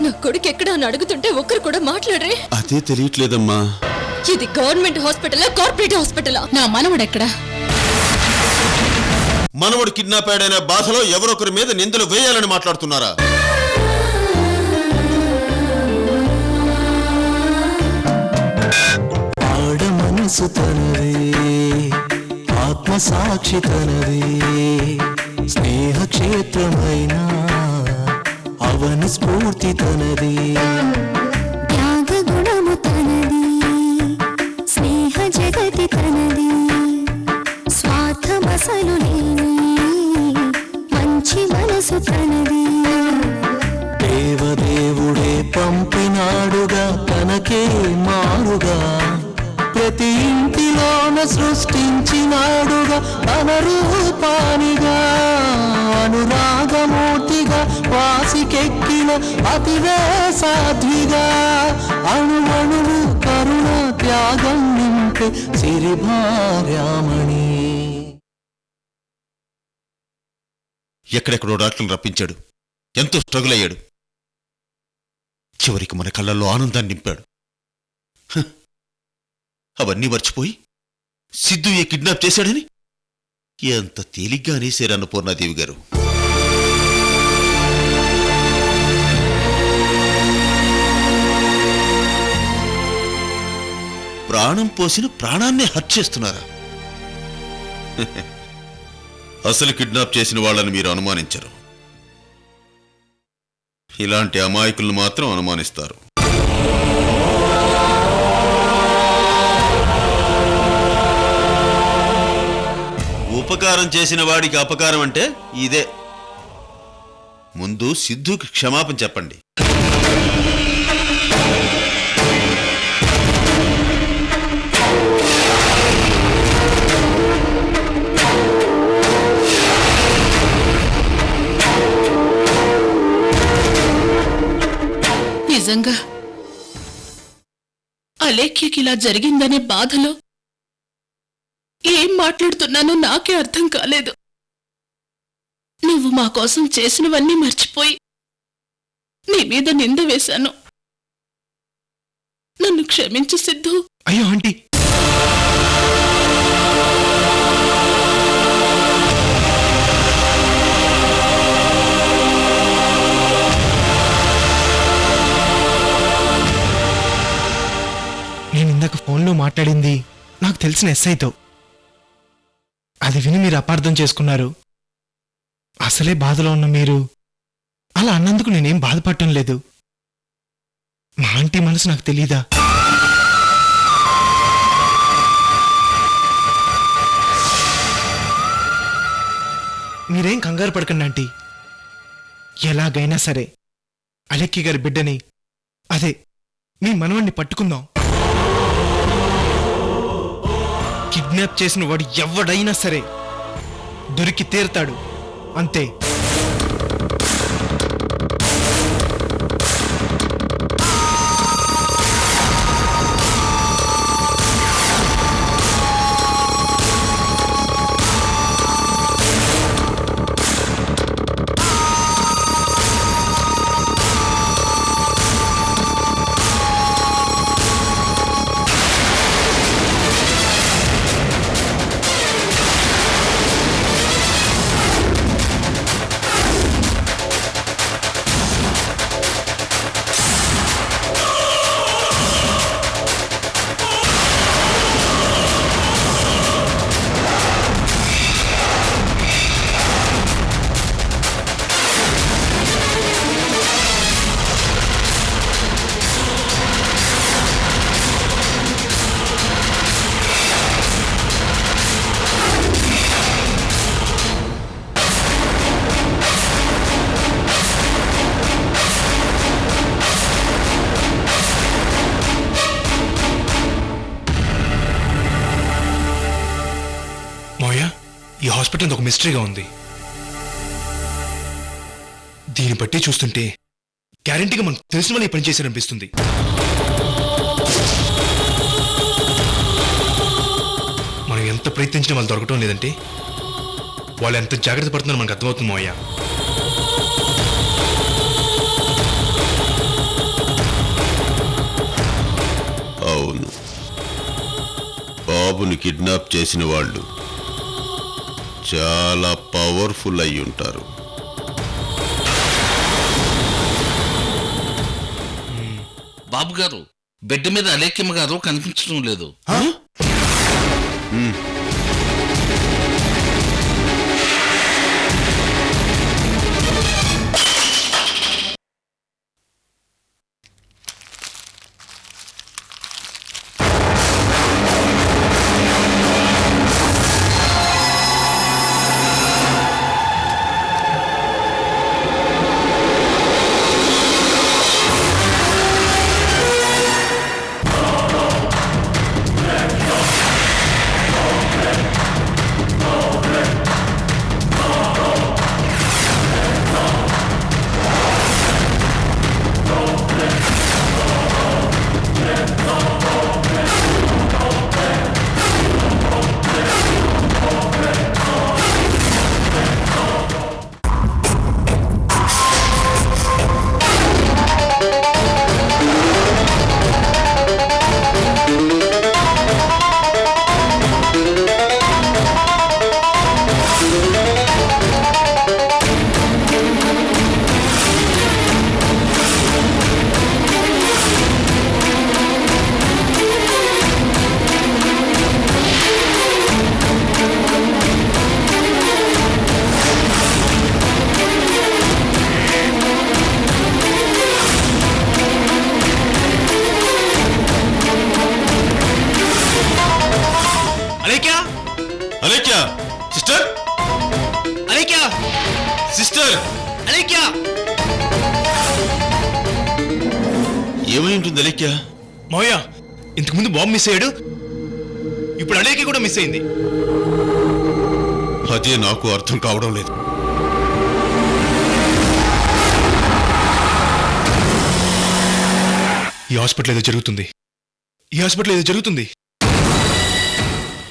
నా కొడుకు ఎక్కడ అని అడుగుతుంటే ఒక్కరు కూడా మాట్లాడరే. అదే తెలియట్లేదమ్మా. ఇది గవర్నమెంట్ హాస్పిటలా కార్పొరేట్ హాస్పిటలా? నా మనవడు ఎక్కడా? మనవడు కిడ్నాప్ అయ్యాడనే బాధలో ఎవరొకరి మీద నిందలు వేయాలని మాట్లాడుతున్నారా? మనసు తనదే, ఆత్మసాక్షి తనదే, స్నేహ క్షేత్రమైన అవని స్ఫూర్తి తనదే, త్యాగ గుణము తనది, స్నేహ జగతి తనది, స్వార్థమసలు లేని మంచి మనసు తనది. దేవదేవుడే పంపినాడుగా తనకే మారుగా, ప్రతి ఇంటిలోన సృష్టించినాడుగా తన రూపానిగా, అనురాగమూర్తిగా వాసికెక్కిన అతివే సాధ్విగా, అణువణువు కరుణ త్యాగం నింపే సిరిభార్యామణి. ఎక్కడెక్కడో డాక్టర్లు రప్పించాడు, ఎంతో స్ట్రగుల్ అయ్యాడు, చివరికి మన కళ్ళల్లో ఆనందాన్ని నింపాడు. అవన్నీ మర్చిపోయి సిద్ధు ఏ కిడ్నాప్ చేశాడని ఎంత తేలిగ్గా అనేశారు అన్నపూర్ణాదేవి గారు. ప్రాణం పోసిన ప్రాణాన్నే హత్య చేస్తున్నారా? అసలు కిడ్నాప్ చేసిన వాళ్ళని మీరు అనుమానించరు, ఇలాంటి అమాయకులను మాత్రం అనుమానిస్తారు. ఉపకారం చేసిన వాడికి అపకారం అంటే ఇదే. ముందు సిద్ధుకి క్షమాపణ చెప్పండి. నిజంగా అలేఖ్యకి ఇలా జరిగిందనే బాధలో ఏం మాట్లాడుతున్నానో నాకే అర్థం కాలేదు. నువ్వు మా కోసం చేసినవన్నీ మర్చిపోయి నీ మీద నింద వేశాను. నన్ను క్షమించు సిద్ధు. అయ్యో ఆంటీ, నేను ఇందాక ఫోన్లో మాట్లాడింది నాకు తెలిసిన ఎస్ఐతో. అది విని మీరు అపార్థం చేసుకున్నారు. అసలే బాధలో ఉన్న మీరు అలా అన్నందుకు నేనేం బాధపడటం లేదు. మా ఆంటీ మనసు నాకు తెలీదా? మీరేం కంగారు పడకండి ఆంటీ. ఎలాగైనా సరే అలెక్కి గారి బిడ్డని, అదే మీ మనవణ్ణి పట్టుకుందాం. కిడ్నాప్ చేసిన వాడు ఎవడైనా సరే దొరికి తీరుతాడు, అంతే. ఈ హాస్పిటల్ ఒక మిస్టరీగా ఉంది. దీన్ని బట్టి చూస్తుంటే గ్యారంటీగా మనకు తెలిసిన వాళ్ళు పని చేశారనిపిస్తుంది. మనం ఎంత ప్రయత్నించినా వాళ్ళు దొరకటం లేదంటే వాళ్ళు ఎంత జాగ్రత్త పడుతున్నారో మనకు అర్థమవుతుంది మోయ్య. బాబుని కిడ్నాప్ చేసిన వాళ్ళు చాలా పవర్ఫుల్ అయి ఉంటారు. బాబు గారు, బెడ్ మీద అలేఖ్యమ్మ గారు కనిపించడం లేదు. అలేఖ్యా సిస్టర్, అలేఖ్యా సిస్టర్, అలేఖ్యా ఏమై ఉంటుంది అలేఖ్యా? మోయ, ఇంతకుముందు బాంబు మిస్ అయ్యాడు, ఇప్పుడు అలేఖ్య కూడా మిస్ అయింది. అదే నాకు అర్థం కావడం లేదు. ఈ హాస్పిటల్ ఏదో జరుగుతుంది, ఈ హాస్పిటల్ ఏదో జరుగుతుంది,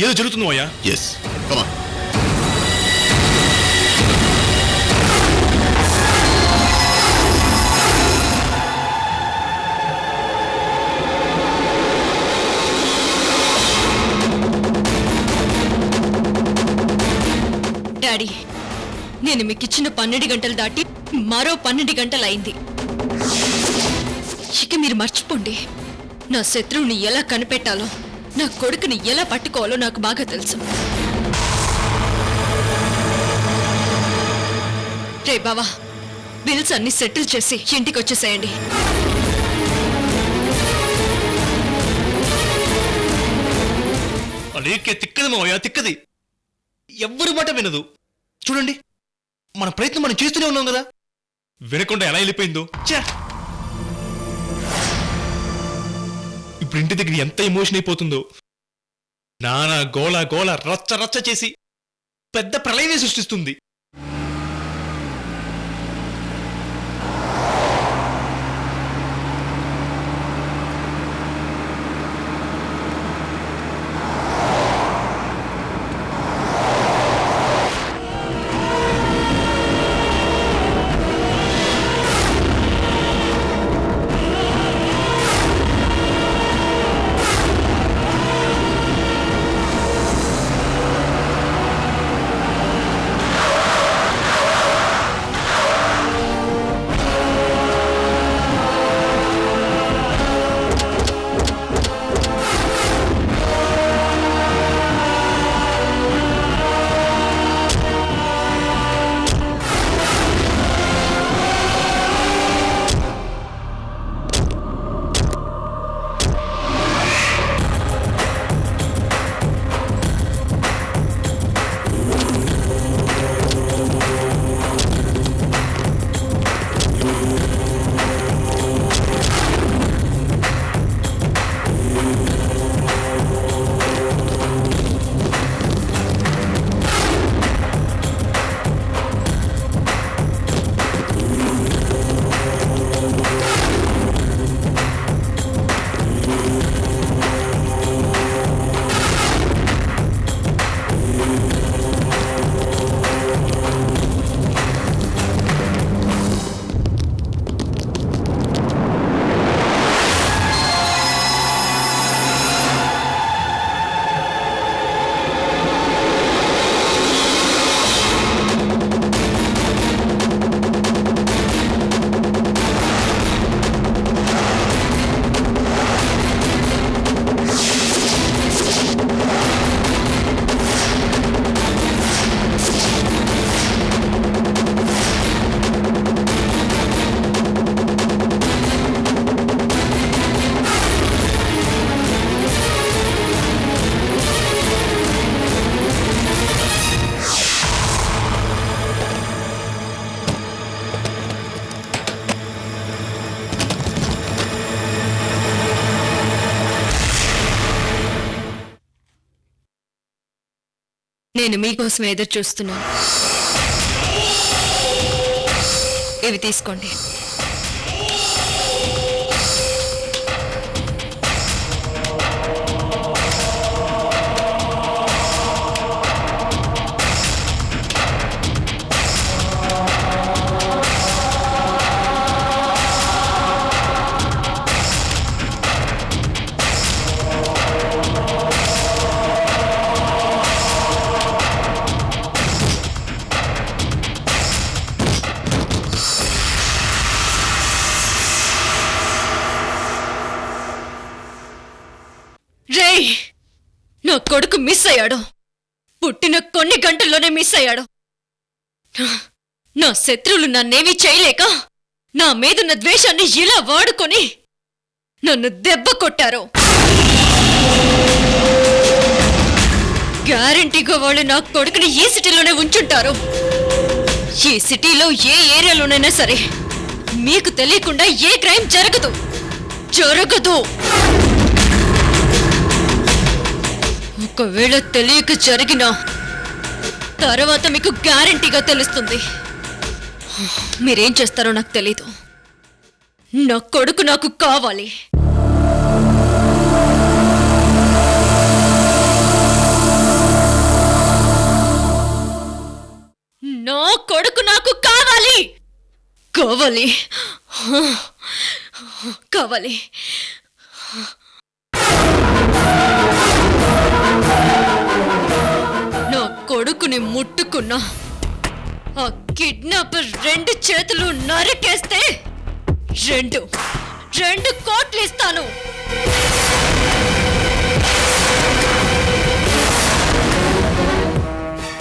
ఏదో జరుగుతుంది మోయ. ఎస్, కమా. డాడీ, నేను మీకు ఇచ్చిన 12 గంటలు దాటి మరో 12 గంటలు అయింది. ఇక మీరు మర్చిపోండి. నా శత్రువుని ఎలా కనిపెట్టాలో, నా కొడుకుని ఎలా పట్టుకోవాలో నాకు బాగా తెలుసు. రే బావా, బిల్స్ అన్ని సెటిల్ చేసి ఇంటికి వచ్చేసేయండి. అలేఖ్య తిక్కది మోయ, తిక్కది. ఎవ్వరి మాట వినదు. చూడండి, మన ప్రయత్నం మనం చేస్తూనే ఉన్నాం కదా, వినకుండా ఎలా వెళ్ళిపోయిందో. ఛే! ఇప్పుడు ఇంటి దగ్గర ఎంత ఎమోషన్ అయిపోతుందో. నానా గోళ గోళ రచ్చ రచ్చ చేసి పెద్ద ప్రళయమే సృష్టిస్తుంది. నేను మీకోసం ఎదురు చూస్తున్నాను. ఇవి తీసుకోండి. రేయ్, నా కొడుకు మిస్ అయ్యాడు. పుట్టిన కొన్ని గంటల్లోనే మిస్ అయ్యాడు. నా శత్రువులు నన్నేమీ చేయలేక నా మీదున్న ద్వేషాన్ని ఇలా వాడుకొని నన్ను దెబ్బ కొట్టారు. గ్యారంటీగా వాళ్ళు నా కొడుకుని ఈ సిటీలోనే ఉంచుంటారు. ఈ సిటీలో ఏ ఏరియాలోనైనా సరే మీకు తెలియకుండా ఏ క్రైమ్ జరగదు. ఒకవేళ తెలియక జరిగినా తర్వాత మీకు గ్యారంటీగా తెలుస్తుంది. మీరేం చేస్తారో నాకు తెలీదు. నా కొడుకు నాకు కావాలి. నా కొడుకు నాకు కావాలి. కావాలి కావాలి. నా కొడుకుని ముట్టుకున్నా ఆ కిడ్నాపర్ 2 చేతులు నరికేస్తే 2 కోట్లు ఇస్తాను.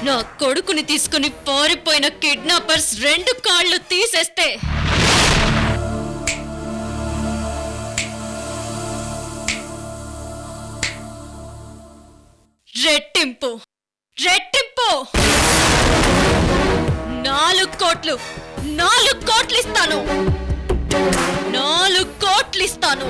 నా కొడుకుని తీసుకుని పారిపోయిన కిడ్నాపర్స్ 2 కాళ్ళు తీసేస్తే రెట్టింపు 4 కోట్లు ఇస్తాను. 4 కోట్లు ఇస్తాను.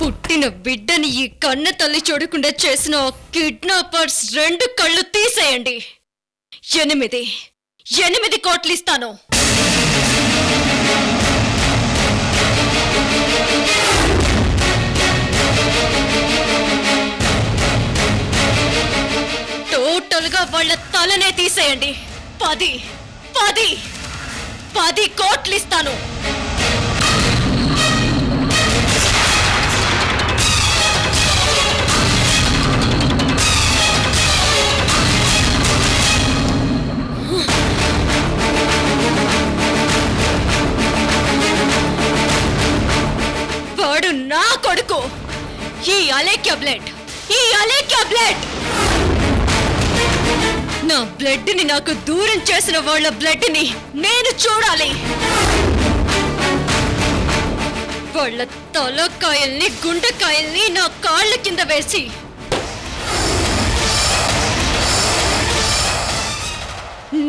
పుట్టిన బిడ్డని ఈ కన్న తల్లి చూడకుండా చేసిన కిడ్నాపర్స్ 2 కళ్ళు తీసేయండి. 8 కోట్లు ఇస్తాను. టోటల్గా వాళ్ళ తలనే తీసేయండి. 10 కోట్లు ఇస్తాను. వాడు నా కొడుకు. ఈ అలేఖ్య బ్లడ్ నా బ్లడ్ ని నాకు దూరం చేసిన వాళ్ళ బ్లడ్ ని నేను చూడాలి. వాళ్ళ తలకాయల్ని గుండెకాయల్ని నా కాళ్ళ కింద వేసి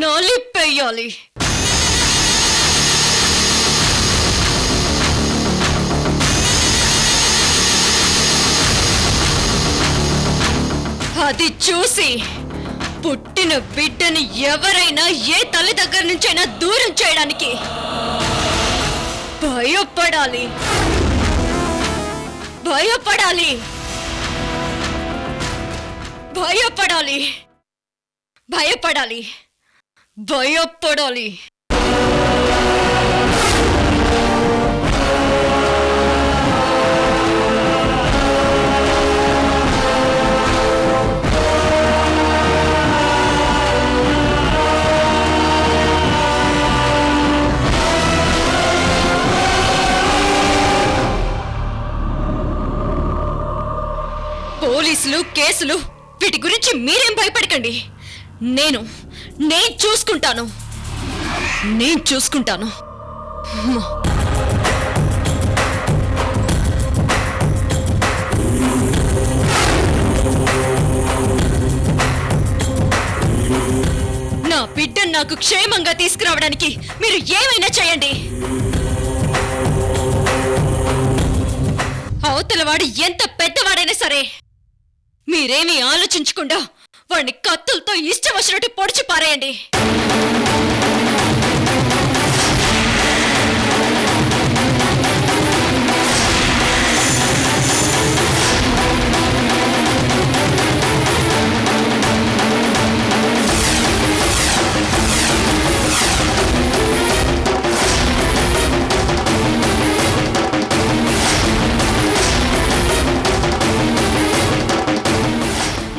నలిపేయాలి. అది చూసి పుట్టిన బిడ్డని ఎవరైనా ఏ తల్లి దగ్గర నుంచైనా దూరం చేయడానికి భయపడాలి. పోలీసులు కేసులు వీటి గురించి మీరేం భయపడకండి. నేను చూసుకుంటాను. బిడ్డను నాకు క్షేమంగా తీసుకురావడానికి మీరు ఏమైనా చేయండి. అవతలవాడు ఎంత పెద్దవాడైనా సరే మీరేమీ ఆలోచించకుండా వాడిని కత్తులతో ఇష్టం వచ్చినట్టు పొడిచి పారేయండి.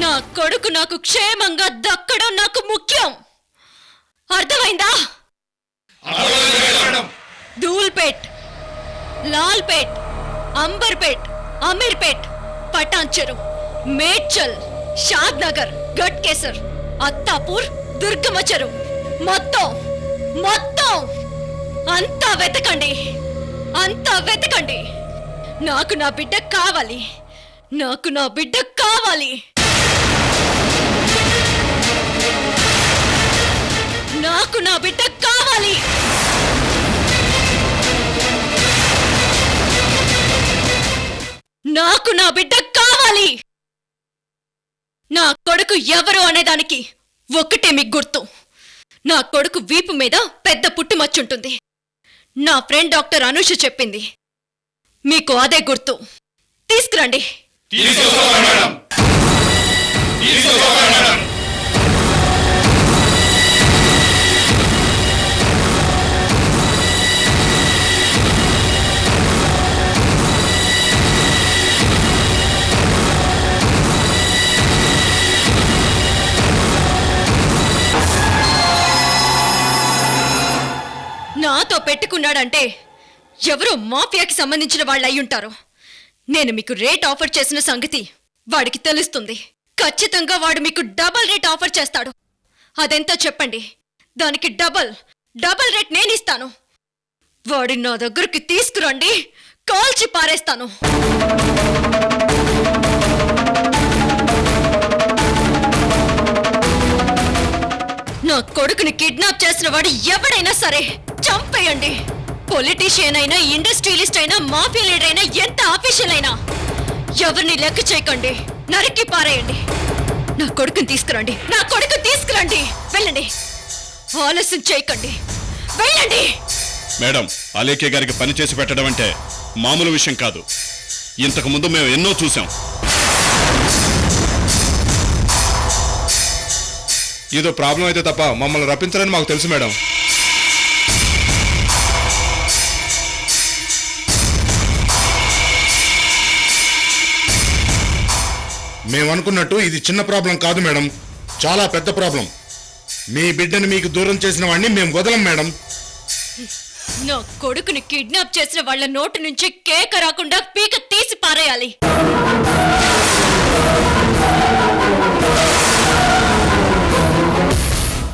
నా కొడుకు నాకు క్షేమంగా దక్కడం నాకు ముఖ్యం. అర్థమైందా? ధూల్పేట్, లాల్పేట్, అంబర్పేట్, అమీర్పేట్, పటాన్చెరు, మేడ్చల్, షాద్నగర్, గట్కేసర్, అత్తాపూర్, దుర్గమచెరు మొత్తం మొత్తం అంతా వెతకండి. అంతా వెతకండి. నాకు నా బిడ్డ కావాలి. నాకు నా బిడ్డ కావాలి. నాకు నా బిడ్డ కావాలి. నాకు నా బిడ్డ కావాలి. నా కొడుకు ఎవరు అనేదానికి ఒక్కటే మీకు గుర్తు. నా కొడుకు వీపు మీద పెద్ద పుట్టుమచ్చుంటుంది. నా ఫ్రెండ్ డాక్టర్ అనూష చెప్పింది. మీకు అదే గుర్తు. తీసుకురండి. నాతో పెట్టుకున్నాడంటే ఎవరో మాఫియాకి సంబంధించిన వాళ్ళు అయ్యుంటారు. నేను మీకు రేట్ ఆఫర్ చేసిన సంగతి వాడికి తెలుస్తుంది. ఖచ్చితంగా వాడు మీకు డబల్ రేట్ ఆఫర్ చేస్తాడు. అదెంతో చెప్పండి. దానికి డబల్ రేట్ నేనిస్తాను. వాడిని నా దగ్గరికి తీసుకురండి. కాల్చి పారేస్తాను. నా కొడుకుని కిడ్నాప్ చేసిన వాడు ఎవడైనా సరే చంపేయండి. పొలిటీషియన్ అయినా, ఇండస్ట్రియలిస్ట్ అయినా, మాఫియా లీడర్ అయినా, ఎంత ఆఫీషియల్ అయినా ఎవరిని లెక్క చేయకండి. నరికి పారేయండి. నా కొడుకుని తీసుకురండి. నా కొడుకు తీసుకురండి. వెళ్ళండి. ఆలస్యం చేయకండి. వెళ్ళండి. మేడం, అలేఖ్య గారికి పని చేసి పెట్టడం అంటే మామూలు విషయం కాదు. ఇంతకు ముందు మేము ఎన్నో చూసాం. ఏదో ప్రాబ్లం అయితే తప్ప మమ్మల్ని రప్పించాలని మాకు తెలుసు మేడం. మేము అనుకున్నట్టు ఇది చిన్న ప్రాబ్లం కాదు మేడం, చాలా పెద్ద ప్రాబ్లం. మీ బిడ్డని మీకు దూరం చేసిన వాడిని మేము వదలం మేడం. నా కొడుకుని కిడ్నాప్ చేసిన వాళ్ళ నోటి నుంచి కేక రాకుండా పీక తీసి పారేయాలి.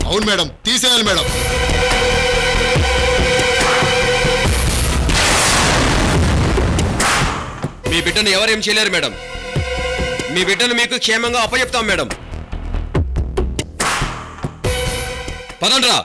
అవును మేడం, తీసేయాలి మేడం. మీ బిడ్డను ఎవరేం చేయలేరు మేడం. మీ బిడ్డను మీకు క్షేమంగా అప్పచెప్తాం మేడం. పదండ్రా.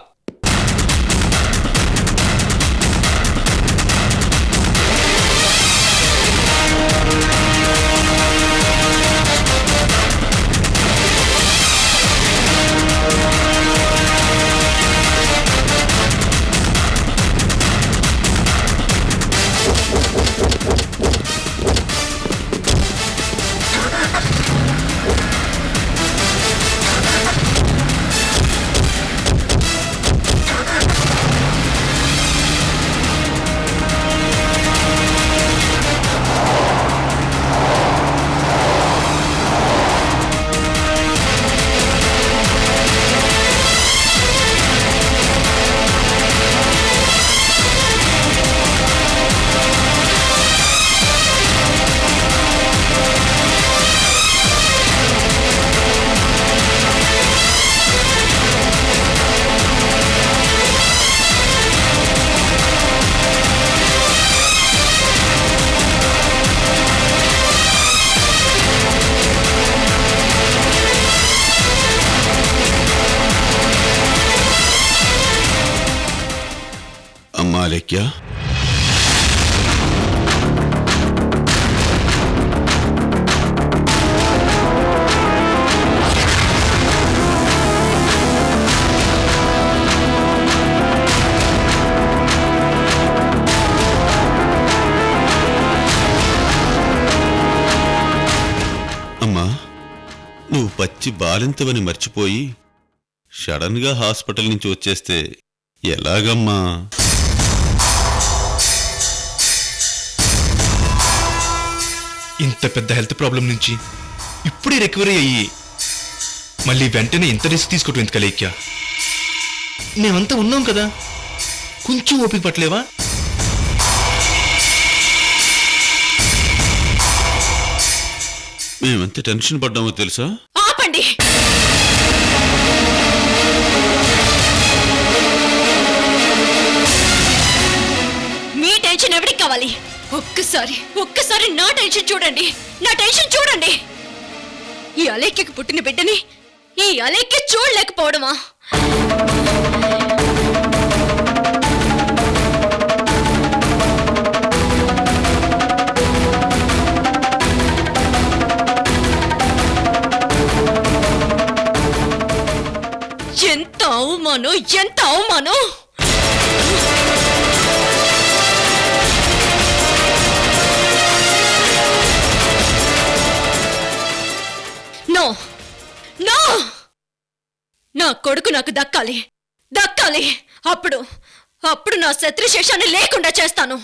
అమ్మా అలేఖ్య, అమ్మా నువ్వు పచ్చి బాలింతవని మర్చిపోయి సడన్ గా హాస్పిటల్ నుంచి వచ్చేస్తే ఎలాగమ్మా? ఇంత పెద్ద హెల్త్ ప్రాబ్లం నుంచి ఇప్పుడే రికవరీ అయ్యి మళ్ళీ వెంటనే ఇంత రిస్క్ తీసుకోవటం ఎందుకు అలేఖ్య? మేమంతా ఉన్నాం కదా, కొంచెం ఓపిక పట్టలేవా? మేమెంత టెన్షన్ పడ్డామో తెలుసా? ఆపండి. మీ టెన్షన్ ఎవరికి కావాలి? ఒక్కసారి నా టెన్షన్ చూడండి, నా టెన్షన్ చూడండి. ఈ అలేఖ్యకు పుట్టిన బిడ్డని ఈ అలేఖ్య చూడలేకపోవడమా? ఎంత అవమానం, ఎంత అవమానం! నో నో, నా కొడుకు నాకు దక్కాలి, దక్కాలి. అప్పుడు నా శత్రుశేషాన్ని లేకుండా చేస్తాను.